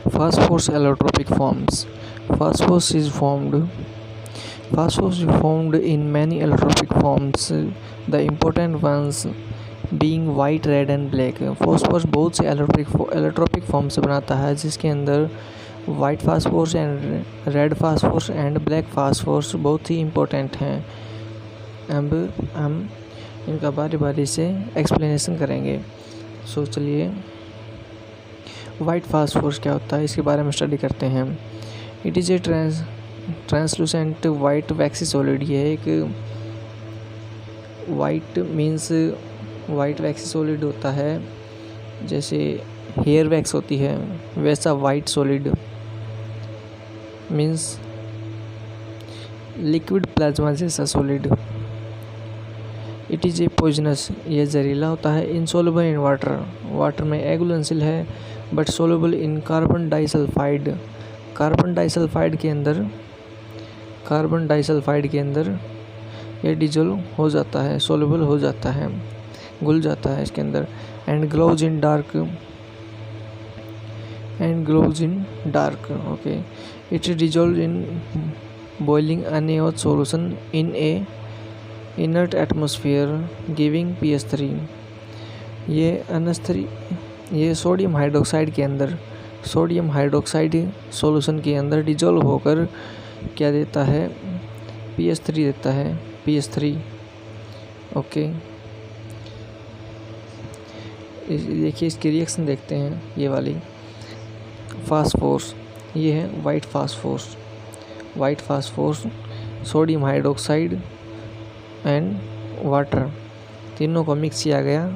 Phosphorus allotropic forms. Phosphorus is formed. Phosphorus is formed in many allotropic forms. The important ones being white, red and black. Phosphorus बहुत से allotropic form से बनाता है, जिसके अंदर white phosphorus and red phosphorus and black phosphorus बहुत ही important हैं। अब हम इनका बारी बारी से एक्सप्लेनेशन करेंगे। सो चलिए, वाइट फास्फोरस क्या होता है इसके बारे में स्टडी करते हैं। It is a translucent white waxy solid. ये एक white means white waxy solid होता है, जैसे हेयर वैक्स होती है वैसा white solid means liquid plasma जैसा solid. It is a poisonous. ये जहरीला होता है। Insoluble in water. वाटर में एगुलेंसिल है but soluble in carbon disulphide. Carbon disulphide के अंदर ये डिजोल्व हो जाता है, सोल्युबल हो जाता है, घुल जाता है इसके अंदर। And glows in dark. Okay. It dissolve in boiling NaOH solution in a inert atmosphere giving pH3। ये सोडियम हाइड्रोक्साइड सॉल्यूशन के अंदर डिजोल्व होकर क्या देता है, pH3 देता है, pH3। ओके, देखिए इसकी रिएक्शन देखते हैं। ये वाली फास्फोरस, ये है white phosphorus, sodium hydroxide and water, तीनों को मिक्स किया गया,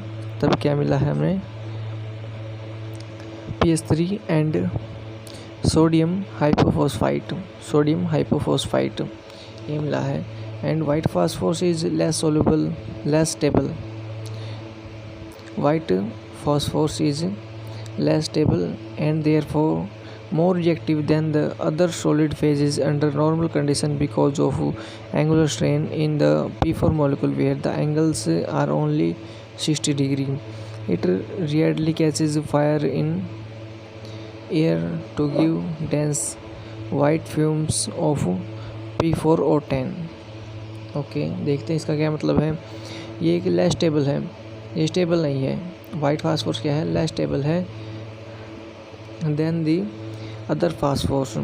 तब क्या मिला है हमें, pH3 एंड सोडियम हाइपोफॉस्फाइट ये मिला है। And white phosphorus is less stable. White phosphorus is less stable and therefore more reactive than the other solid phases under normal condition because of angular strain in the P4 molecule, where the angles are only 60 degree. It rarely catches fire in air to give dense white fumes of P4O10. Okay, देखते हैं इसका क्या मतलब है। ये एक less stable है, ये स्टेबल नहीं है। वाइट फास्फोरस क्या है, लेस स्टेबल है देन दी अदर फास्फोरस,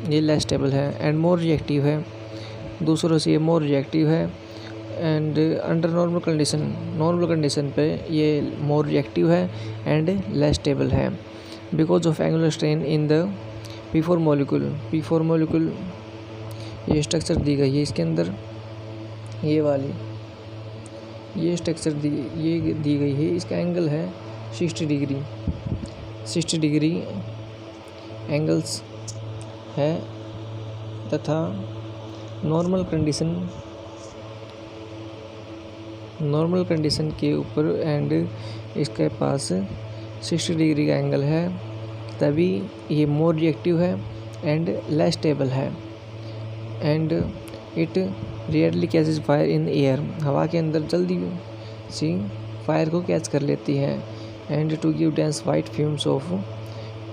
ये लेस स्टेबल है। एंड मोर रिएक्टिव है, दूसरों से ये मोर रिएक्टिव है। एंड अंडर नॉर्मल कंडीशन पे ये मोर रिएक्टिव है एंड लेस स्टेबल है because of angular strain in the P4 molecule. ये स्ट्रक्चर दी गई है इसके अंदर, ये वाली ये स्ट्रक्चर दी गई है। इसका एंगल है 60 डिग्री एंगल्स है तथा नॉर्मल कंडीशन के ऊपर एंड इसके पास 60 डिग्री का एंगल है, तभी ये मोर रिएक्टिव है एंड लेस स्टेबल है। And it rarely catches fire in air. हवा के अंदर जल्दी सी फायर को कैच कर लेती है। And to give dense white fumes of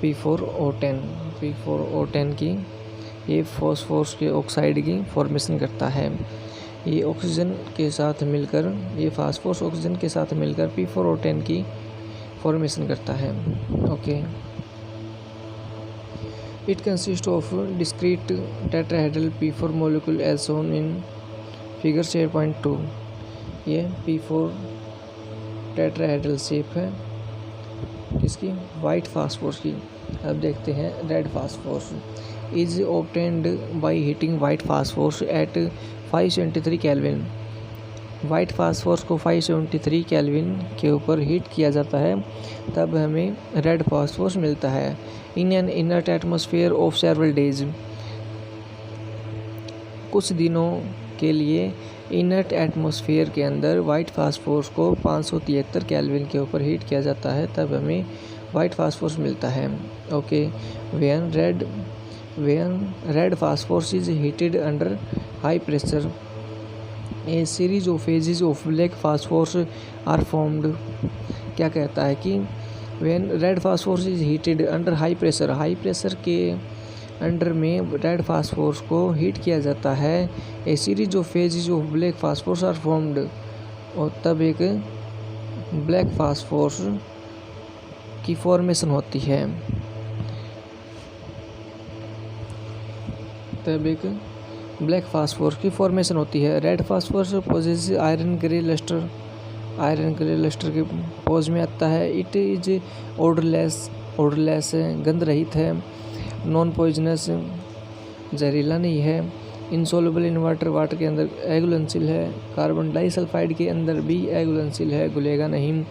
P4O10 की ये फॉस्फोरस के ऑक्साइड की फॉर्मेशन करता है। ये ऑक्सीजन के साथ मिलकर, ये फास्फोरस ऑक्सीजन के साथ मिलकर P4O10 की फॉर्मेशन करता है। Okay, it consist of discrete tetrahedral P4 molecule as shown in figure 6.2। ये P4 टेट्राहेड्रल शेप है किसकी, वाइट फास्फोरस की। अब देखते हैं red phosphorus. Is obtained by heating white phosphorus at 573 kelvin. White phosphorus को 573 केल्विन के ऊपर हीट किया जाता है, तब हमें रेड फास्फोरस मिलता है। In an inert atmosphere of several days. कुछ दिनों के लिए इनर्ट एटमॉस्फेयर के अंदर वाइट फास्फोरस को 573 केल्विन के ऊपर हीट किया जाता है, तब हमें वाइट फास्फोरस मिलता है। Okay, when red phosphorus is heated under high pressure, a series of phases of black phosphorus are formed. क्या कहता है कि when red phosphorus is heated under high pressure के अंडर में रेड फास्फोरस को heat किया जाता है, a series of phases of black phosphorus are formed, और तब एक ब्लैक फास्फोरस की फॉर्मेशन होती है। तब एक ब्लैक फास्फोरस की फॉर्मेशन होती है। Red phosphorus possess iron grey lustre के पोज में आता है। इट इज ऑर्डरलेस गंध रहित है, नॉन पॉइजनस जहरीला नहीं है, इनसोल्युबल इन वाटर के अंदर एगुलेंसिल है, कार्बन डाइसल्फाइड के अंदर भी एगुलेंसिल है, घुलेगा नहीं।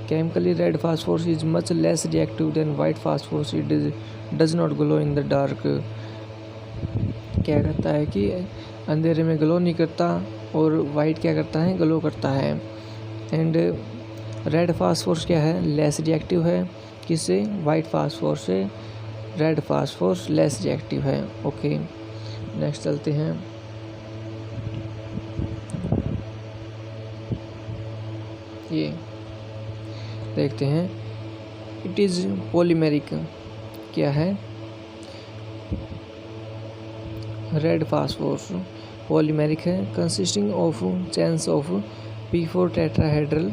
Chemically red phosphorus is much less reactive than white phosphorus, it does not glow in the dark. क्या कहता है कि अंधेरे में ग्लो नहीं करता और वाइट क्या करता है, ग्लो करता है। एंड रेड फास्फोरस क्या है, लेस रिएक्टिव है, किससे, वाइट फास्फोरस से। रेड फास्फोरस लेस रिएक्टिव है। ओके, नेक्स्ट चलते हैं। ये देखते हैं, इट इज पॉलीमेरिक। क्या है, रेड फास्फोरस पॉलीमेरिक है, consisting of chains of P4 tetrahedral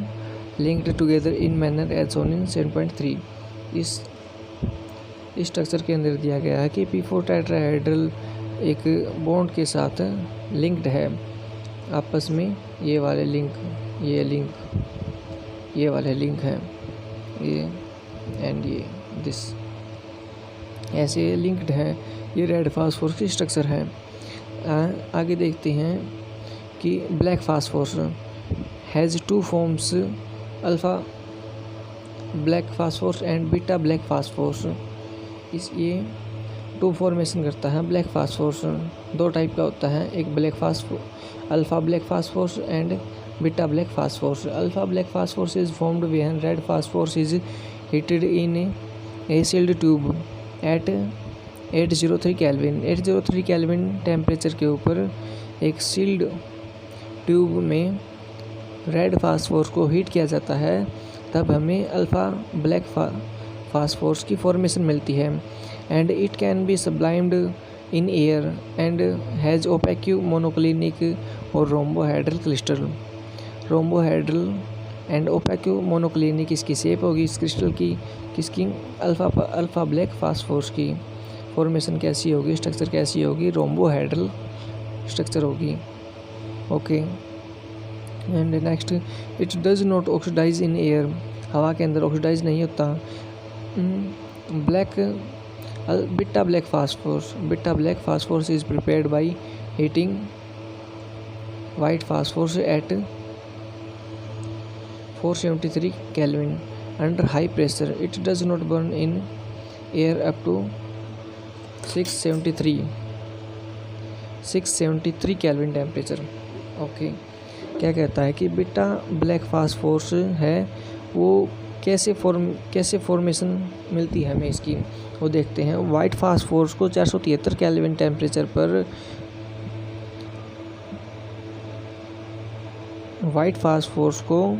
linked together in manner as shown in 7.3। इस स्ट्रक्चर के अंदर दिया गया है कि P4 टेट्राहेड्रल एक बॉन्ड के साथ लिंक्ड है आपस में। ये वाले लिंक है, ये एंड ये दिस, ऐसे लिंक्ड है। ये रेड फास्फोरस की स्ट्रक्चर है। आगे देखते हैं कि black phosphorus has 2 forms, alpha black phosphorus and beta black phosphorus. ये 2 फॉर्मेशन करता है। ब्लैक फास्फोरस 2 टाइप का होता है, एक alpha black phosphorus and beta black phosphorus. Alpha black phosphorus is formed when red phosphorus is heated in a sealed tube at 803 kelvin. 803 kelvin temperature के ऊपर एक सील्ड ट्यूब में रेड फास्फोरस को heat किया जाता है, तब हमें अल्फ़ा ब्लैक फास्फोरस की फॉर्मेशन मिलती है। And it can be sublimed in air and has opaque monoclinic और rhombohedral crystal. Rhombohedral and OPEC monoclinic इसकी शेप होगी इस क्रिस्टल की, किसकी, अल्फ़ा ब्लैक फास्फोरस की। फॉर्मेशन कैसी होगी, स्ट्रक्चर कैसी होगी, रोम्बोहेड्रल स्ट्रक्चर होगी। Okay, and next, it does not oxidise in air, हवा के अंदर ऑक्सीडाइज नहीं होता। Beta black phosphorus is prepared by heating white phosphorus at 473 kelvin under high pressure. It does not burn in air up to 673 kelvin temperature. Okay, क्या कहता है कि beta black phosphorus है वो कैसे फॉर्मेशन मिलती है हमें इसकी, वो देखते हैं। वाइट फास्फोरस को 473 केल्विन टेम्परेचर पर वाइट फास्फोरस को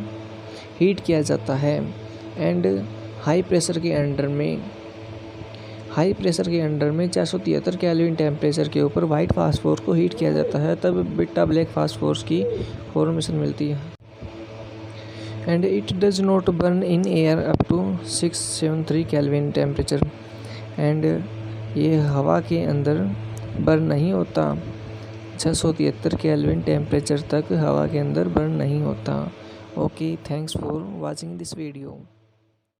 हीट किया जाता है एंड हाई प्रेशर के अंडर में 473 केल्विन टेम्परेचर के ऊपर वाइट फास्फोरस को हीट किया जाता है, तब बीटा ब्लैक फास्फोरस की फॉर्मेशन मिलती है। And it does not burn in air up to 673 kelvin temperature. And ये हवा के अंदर बर्न नहीं होता, 673 केल्विन टेम्परेचर तक हवा के अंदर बर्न नहीं होता। Okay, thanks for watching this video.